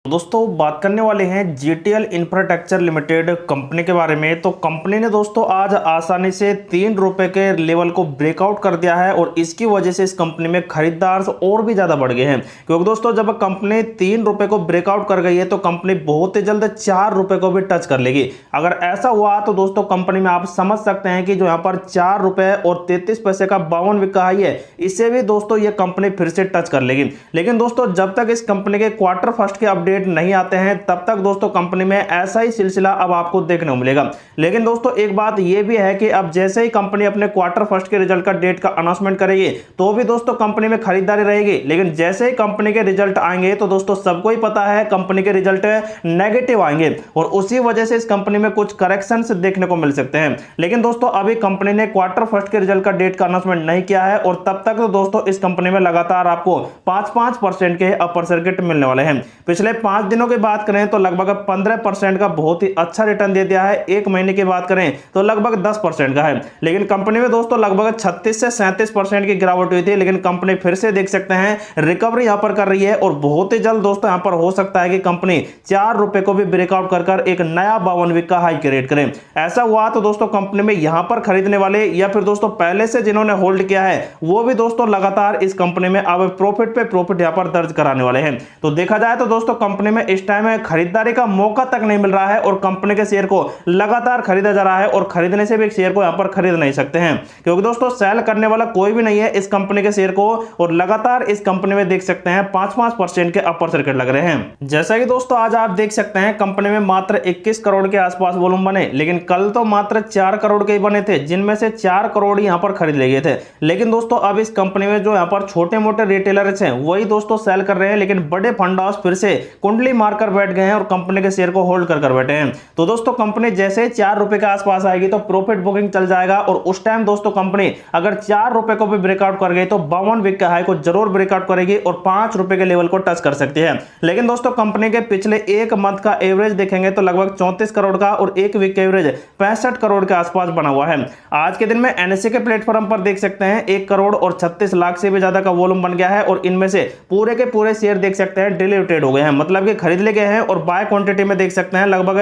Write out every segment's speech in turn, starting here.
दोस्तों बात करने वाले हैं जीटीएल इंफ्रास्ट्रक्चर लिमिटेड कंपनी के बारे में। तो कंपनी ने दोस्तों आज आसानी से 3 रुपए के लेवल को ब्रेकआउट कर दिया है और इसकी वजह से इस कंपनी में खरीदार और भी ज़्यादा बढ़ गए हैं, क्योंकि दोस्तों जब कंपनी 3 रुपए को ब्रेकआउट कर गई है तो कंपनी बहुत ही जल्द 4 रुपए को भी टच कर लेगी। अगर ऐसा हुआ तो दोस्तों कंपनी में आप समझ सकते हैं कि जो यहाँ पर 4 रुपए और 33 पैसे का 52 वीक का हाई है, इसे भी दोस्तों ये कंपनी फिर से टच कर लेगी। लेकिन दोस्तों जब तक इस कंपनी के क्वार्टर फर्स्ट के अपडेट नहीं आते हैं तब तक दोस्तों कंपनी में ऐसा ही सिलसिला अब आपको देखने को मिलेगा। लेकिन दोस्तों एक बात यह भी है कि अब जैसे ही कंपनी अपने क्वार्टर फर्स्ट के रिजल्ट का डेट का अनाउंसमेंट करेगी तो भी दोस्तों कंपनी में खरीदारी रहेगी। लेकिन जैसे ही कंपनी के रिजल्ट आएंगे तो दोस्तों सबको ही पता है कंपनी के रिजल्ट नेगेटिव आएंगे और उसी वजह से इस कंपनी में कुछ करेक्शंस देखने को मिल सकते हैं। लेकिन दोस्तों अभी कंपनी ने क्वार्टर फर्स्ट के रिजल्ट का डेट का अनाउंसमेंट नहीं किया है और तब तक तो दोस्तों इस कंपनी में लगातार आपको 5% के अपर सर्किट मिलने वाले हैं। पिछले 5 दिनों की बात करें तो लगभग 15% का बहुत ही अच्छा रिटर्न दे दिया है। एक महीने की बात करें तो लगभग 10% का है। लेकिन कंपनी में दोस्तों लगभग 36 से 37% की गिरावट हुई थी, लेकिन कंपनी फिर से देख सकते हैं रिकवरी यहां पर कर रही है और बहुत ही जल्द दोस्तों यहां पर हो सकता है कि कंपनी 4 रुपए को भी ब्रेकआउट कर एक नया 52 वीक का हाई क्रिएट करें। ऐसा हुआ तो दोस्तों कंपनी में यहां पर खरीदने वाले या फिर दोस्तों पहले से जिन्होंने होल्ड किया है वो भी दोस्तों लगातार इस कंपनी में अब प्रॉफिट पे प्रॉफिट यहां पर दर्ज कराने वाले हैं। तो देखा जाए तो दोस्तों कंपनी में इस टाइम खरीदारी का मौका तक नहीं मिल रहा है और कंपनी के शेयर को लगातार खरीदा जा रहा है और खरीदने से भी शेयर को यहां पर खरीद नहीं सकते हैं, क्योंकि दोस्तों सेल करने वाला कोई भी नहीं है इस कंपनी के शेयर को और लगातार इस कंपनी में देख सकते हैं 5% के अपर सर्किट लग रहे हैं। जैसा कि दोस्तों आज आप देख सकते हैं कंपनी में मात्र 21 करोड़ के आसपास वॉल्यूम बने, लेकिन कल तो मात्र 4 करोड़ के ही बने थे, जिनमें से 4 करोड़ यहां पर खरीद ले गए थे। लेकिन दोस्तों अब इस कंपनी में जो यहां पर छोटे मोटे रिटेलर्स हैं वही दोस्तों सेल कर रहे हैं, लेकिन बड़े फंड हाउस फिर से कुंडली मारकर बैठ गए हैं और कंपनी के शेयर को होल्ड कर बैठे हैं। तो दोस्तों कंपनी जैसे ही 4 रुपए के आसपास आएगी तो प्रॉफिट बुकिंग चल जाएगा और उस टाइम दोस्तों कंपनी अगर 4 रुपए को भी ब्रेकआउट कर गई तो 52 वीक के हाई को जरूर ब्रेकआउट करेगी और 5 रुपए के लेवल को टच कर सकती है। लेकिन दोस्तों कंपनी के पिछले एक मंथ का एवरेज देखेंगे तो लगभग 34 करोड़ का और एक वीक का एवरेज 65 करोड़ के आसपास बना हुआ है। आज के दिन में एनएससी के प्लेटफॉर्म पर देख सकते हैं 1 करोड़ और 36 लाख से भी ज्यादा का वॉल्यूम बन गया है और इनमें से पूरे के पूरे शेयर देख सकते हैं डिलीटेड हो गए हैं, मतलब कि खरीद ले गए हैं और बाय क्वांटिटी में देख सकते हैं लगभग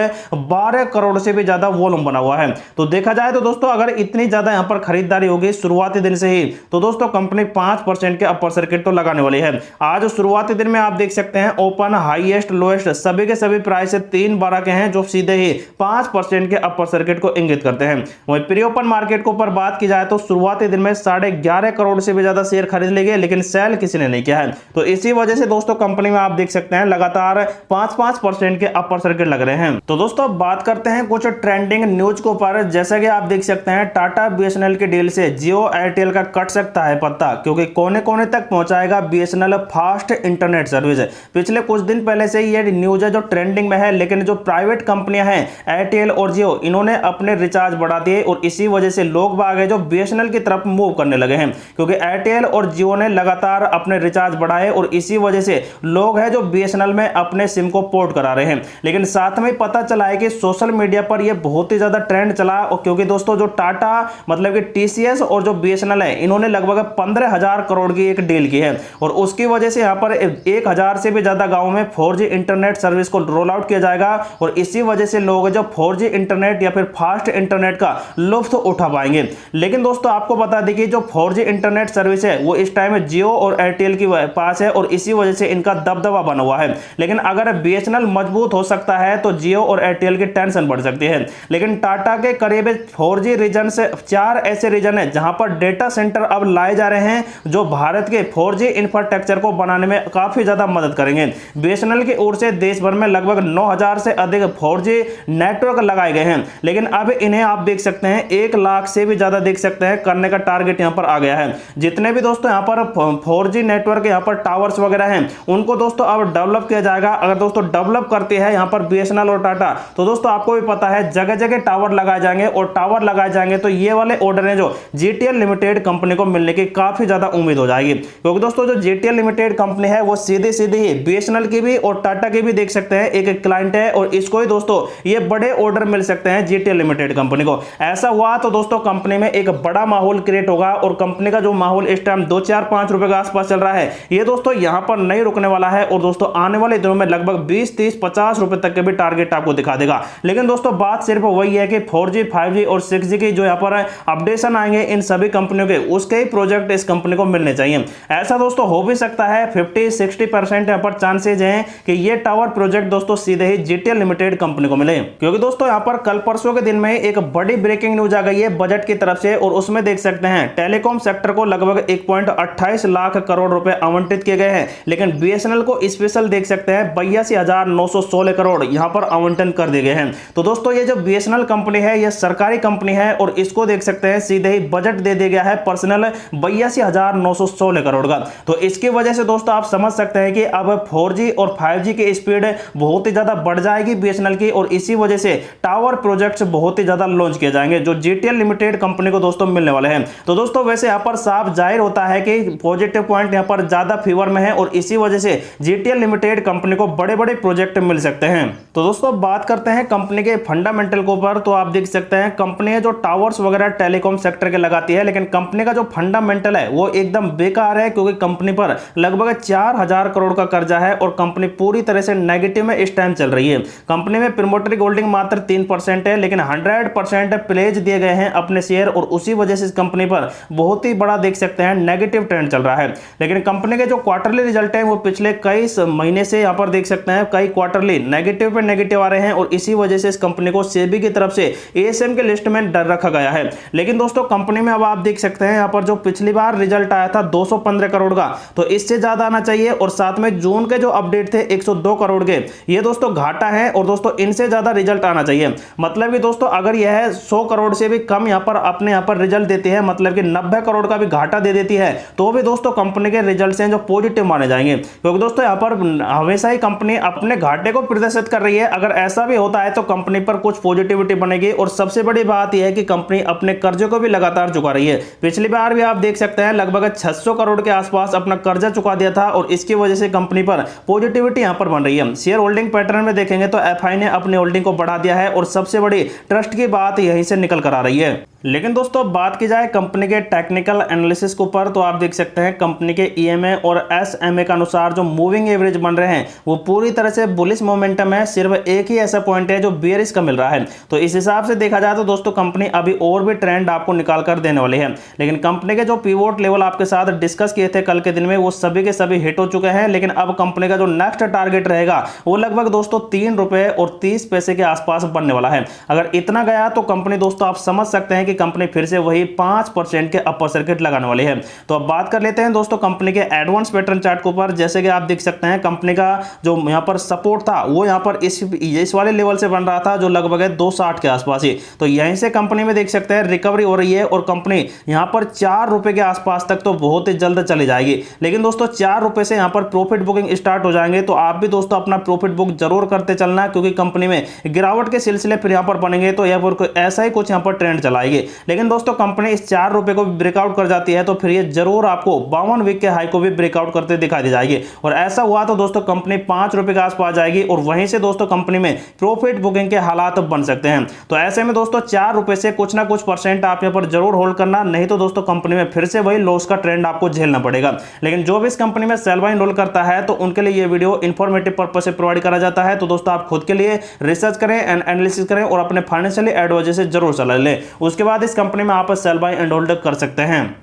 12 करोड़ से भी ज्यादा वॉल्यूम बना हुआ है। तो देखा जाए तो दोस्तों अगर इतनी ज्यादा यहां पर खरीदारी होगी शुरुआती दिन से ही तो दोस्तों कंपनी 5% के अपर सर्किट तो लगाने वाली है। आज शुरुआती दिन में आप देख सकते हैं ओपन हाईएस्ट लोएस्ट सभी के सभी प्राइस 3-12 के हैं जो सीधे ही 5% के अपर सर्किट को इंगित करते हैं। वहीं प्री ओपन मार्केट के ऊपर बात की जाए तो शुरुआती दिन में 11.5 करोड़ से भी ज्यादा शेयर खरीद ले गए, लेकिन सेल किसी ने नहीं किया है। तो इसी वजह से दोस्तों कंपनी में आप देख सकते हैं लगातार 5% के अपर सर्किट लग रहे हैं। तो दोस्तों बात करते हैं कुछ ट्रेंडिंग न्यूज के ऊपर। जैसा कि आप देख सकते हैं टाटा बीएसएनएल की डील से जियो एयरटेल का कट सकता है पत्ता, क्योंकि कोने कोने तक पहुंचाएगा बीएसएनएल फास्ट इंटरनेट सर्विस। पिछले कुछ दिन पहले से ये न्यूज है जो ट्रेंडिंग में है, लेकिन जो प्राइवेट कंपनियां हैं एयरटेल और जियो इन्होंने अपने रिचार्ज बढ़ा दिए और इसी वजह से लोग बाग है जो बीएसएनएल की तरफ मूव करने लगे हैं, क्योंकि एयरटेल और जियो ने लगातार अपने रिचार्ज बढ़ाए और इसी वजह से लोग है जो बीएसएनएल में अपने सिम को पोर्ट करा रहे हैं। लेकिन साथ में पता चला है कि सोशल मीडिया पर यह बहुत ही ज्यादा ट्रेंड चला और क्योंकि दोस्तों जो टाटा मतलब कि टीसीएस और जो बीएसएनएल है इन्होंने लगभग 15,000 करोड़ की एक डील की है और उसकी वजह से यहां पर 1,000 से भी ज्यादा गांव में 4G इंटरनेट सर्विस को रोल आउट किया जाएगा और इसी वजह से लोग जो 4G इंटरनेट या फिर फास्ट इंटरनेट का लुत्फ उठा पाएंगे। लेकिन दोस्तों आपको बता दें कि जो 4G इंटरनेट सर्विस है वो इस टाइम जियो और एयरटेल के पास है और इसी वजह से इनका दबदबा बना हुआ है। लेकिन अगर बीएसएनएल मजबूत हो सकता है तो जियो और एयरटेल की टेंशन बढ़ सकती है। लेकिन टाटा के करीब 4G रीजन से 4 ऐसे रीजन है जहां पर डेटा सेंटर अब लाए जा रहे हैं जो भारत के 4G इंफ्रास्ट्रक्चर को बनाने में काफी ज्यादा मदद करेंगे। बीएसएनएल की ओर से देश भर में लगभग 9,000 से अधिक 4G नेटवर्क लगाए गए हैं, लेकिन अब इन्हें आप देख सकते हैं 1 लाख से भी ज्यादा देख सकते हैं करने का टारगेट यहां पर आ गया है। जितने भी दोस्तों यहां पर 4G नेटवर्क यहां पर टावर्स वगैरह हैं उनको दोस्तों अब डेवलप किया जाएगा। अगर दोस्तों डेवलप करते हैं यहां पर बीएसएनएल और टाटा तो दोस्तों आपको भी पता है जगह जगह टावर लगाए जाएंगे और टावर लगाए जाएंगे तो ये वाले ऑर्डर हैं जो जीटीएल लिमिटेड कंपनी को मिलने की काफी ज्यादा उम्मीद हो जाएगी, क्योंकि दोस्तों जो जीटीएल लिमिटेड कंपनी है वो सीधे सीधे ही बीएसएनएल की भी और टाटा की भी देख सकते हैं एक क्लाइंट है और इसको ही दोस्तों ये बड़े ऑर्डर मिल सकते हैं जीटीएल लिमिटेड कंपनी को। ऐसा हुआ तो दोस्तों कंपनी में एक बड़ा माहौल क्रिएट होगा और कंपनी का जो माहौल इस टाइम 2, 4, 5 रुपए के आसपास चल रहा है ये दोस्तों यहां पर नहीं रुकने वाला है और दोस्तों आने वाले वाले दिनों में लगभग 20, 30, 50 रुपए तक के भी टारगेट आपको दिखा देगा। लेकिन दोस्तों बात सिर्फ वही है कि 4G, 5G और 6G की जो यहाँ पर अपडेशन आएंगे इन सभी कंपनियों के, उसके ही प्रोजेक्ट इस कंपनी को मिलने चाहिए। ऐसा दोस्तों हो भी सकता है, 50-60% यहाँ पर चांसेज हैं कि ये टावर प्रोजेक्ट दोस्तों सीधे ही जीटीएल लिमिटेड कंपनी को मिले, क्योंकि दोस्तों यहाँ पर कल परसों के दिन में एक बड़ी ब्रेकिंग न्यूज आ गई है बजट की तरफ से, और उसमें देख सकते हैं टेलीकॉम सेक्टर को लगभग 1.28 लाख करोड़ रुपए आवंटित किए गए हैं, लेकिन बीएसएनएल को स्पेशल देख सकते हैं 82,916 करोड़ यहाँ पर आवंटन कर दिए गए हैं। तो दोस्तों ये जो बीएसएनएल कंपनी है ये सरकारी कंपनी है, और इसको देख सकते हैं सीधे ही बजट दे दिया गया है पर्सनल 82,916 करोड़ का। तो इसकी वजह से दोस्तों आप समझ सकते हैं कि अब 4G और 5G की स्पीड बहुत ही ज्यादा बढ़ जाएगी बीएसएनएल की, और इसी वजह से टावर प्रोजेक्ट्स बहुत ही ज्यादा लॉन्च किए जाएंगे जो जीटीएल लिमिटेड कंपनी को दोस्तों मिलने वाले हैं। तो दोस्तों वैसे यहाँ पर साफ जाहिर होता है कि पॉजिटिव पॉइंट यहाँ पर ज्यादा फेवर में है, और इसी वजह से जीटीएल लिमिटेड कंपनी को बड़े बड़े प्रोजेक्ट मिल सकते हैं। तो दोस्तों बात करते हैं कंपनी के फंडामेंटल के ऊपर, तो आप देख सकते हैं कंपनी जो टावर्स वगैरह टेलीकॉम सेक्टर के लगाती है, लेकिन कंपनी का जो फंडामेंटल है वो एकदम बेकार है, क्योंकि कंपनी पर लगभग 4,000 करोड़ का कर्जा है और कंपनी पूरी तरह से नेगेटिव में इस टाइम चल रही है। कंपनी में प्रमोटर होल्डिंग मात्र 3% है, लेकिन 100% प्लेज दिए गए हैं अपने शेयर, और उसी वजह से इस कंपनी पर बहुत ही बड़ा देख सकते हैं नेगेटिव ट्रेंड चल रहा है। लेकिन कंपनी के जो क्वार्टरली रिजल्ट है वो पिछले कई महीने से यहाँ पर देख सकते हैं कई क्वार्टरली नेगेटिव पे नेगेटिव आ रहे हैं, और इसी वजह से इस कंपनी को सेबी की तरफ से एएसएम के लिस्ट में डर रखा गया है। लेकिन दोस्तों कंपनी में अब आप देख सकते हैं यहाँ पर जो पिछली बार रिजल्ट आया था 215 करोड़ का, तो इससे ज्यादा आना चाहिए, और साथ में जून के जो अपडेट थे 102 करोड़ के, ये दोस्तों घाटा है, और दोस्तों इनसे ज्यादा रिजल्ट आना चाहिए। मतलब कि दोस्तों अगर यह 100 करोड़ से भी कम यहाँ पर अपने यहाँ पर रिजल्ट देती है, मतलब कि 90 करोड़ का भी घाटा दे देती है, तो भी दोस्तों कंपनी के रिजल्ट हैं जो पॉजिटिव माने जाएंगे, क्योंकि दोस्तों यहाँ पर हमेशा ही कंपनी अपने घाटे को प्रदर्शित कर रही है। अगर ऐसा भी होता है तो कंपनी पर कुछ पॉजिटिविटी बनेगी, और सबसे बड़ी बात यह है कि कंपनी अपने कर्जे को भी लगातार चुका रही है। पिछली बार भी आप देख सकते हैं लगभग 600 करोड़ के आसपास अपना कर्जा चुका दिया था, और इसकी वजह से कंपनी पर पॉजिटिविटी यहां पर बन रही है। शेयर होल्डिंग पैटर्न में देखेंगे तो एफआई ने अपनी होल्डिंग को बढ़ा दिया है, और सबसे बड़ी ट्रस्ट की बात यहीं से निकल कर आ रही है। लेकिन दोस्तों बात की जाए कंपनी के टेक्निकल एनालिसिस के ऊपर, तो आप देख सकते हैं कंपनी के ईएमए और एसएमए के अनुसार जो मूविंग एवरेज बन रहे हैं वो पूरी तरह से बुलिश मोमेंटम है। सिर्फ एक ही ऐसा पॉइंट है जो बेयरिश का मिल रहा है। तो इस हिसाब से देखा जाए तो दोस्तों कंपनी अभी और भी ट्रेंड आपको निकाल कर देने वाली है। लेकिन कंपनी के जो पिवोट लेवल आपके साथ डिस्कस किए थे कल के दिन में, वो सभी के सभी हिट हो चुके हैं। लेकिन अब कंपनी का जो नेक्स्ट टारगेट रहेगा वो लगभग दोस्तों 3 रुपए और 30 पैसे के आसपास बनने वाला है। अगर इतना गया तो कंपनी दोस्तों आप समझ सकते हैं कि कंपनी फिर से वही 5% के अपर सर्किट लगाने वाली है। तो अब बात कर लेते हैं दोस्तों कंपनी के एडवांस पैटर्न चार्ट के ऊपर। जैसे कि आप देख सकते हैं कंपनी का जो यहां पर सपोर्ट था वो यहां पर इस वाले लेवल से बन रहा था जो लगभग है 260 के आसपास ही। तो यहीं से कंपनी में देख सकते हैं रिकवरी हो रही है, और कंपनी यहां पर 4 रुपए के आसपास तक तो बहुत ही जल्द चली जाएगी। लेकिन दोस्तों 4 रुपए से यहां पर प्रॉफिट बुकिंग स्टार्ट हो जाएंगे, तो आप भी दोस्तों अपना प्रॉफिट बुक जरूर करते चलना, क्योंकि कंपनी में गिरावट के सिलसिले फिर यहां पर बनेंगे तो यह ऐसा ही कुछ यहां पर ट्रेंड चलाएगी। लेकिन दोस्तों कंपनी इस 4 रुपए को ब्रेकआउट कर जाती है तो फिर ये जरूर आपको 52 वीक के हाई को भी ब्रेकआउट करते दिखाई दे जाएगी, और ऐसा हुआ तो दोस्तों कंपनी 5 रुपए के आसपास जाएगी, और वहीं से दोस्तों कंपनी में प्रॉफिट बुकिंग के हालात बन सकते हैं। तो ऐसे में दोस्तों 4 रुपए से कुछ ना कुछ परसेंट आप यहां पर जरूर होल्ड करना, नहीं तो दोस्तों कंपनी में फिर से वही लॉस का ट्रेंड आपको झेलना पड़ेगा। लेकिन जो भी इस कंपनी में सेल बाय रोल करता है तो उनके लिए ये वीडियो इंफॉर्मेटिव पर्पज से प्रोवाइड करा जाता है। तो दोस्तों आप खुद के लिए रिसर्च करें एंड एनालिसिस करें, और अपने फाइनेंशियली एडवाइजर से जरूर सलाह लें। उसके बाद इस कंपनी में आप सेल बाय एंड होल्ड कर सकते हैं।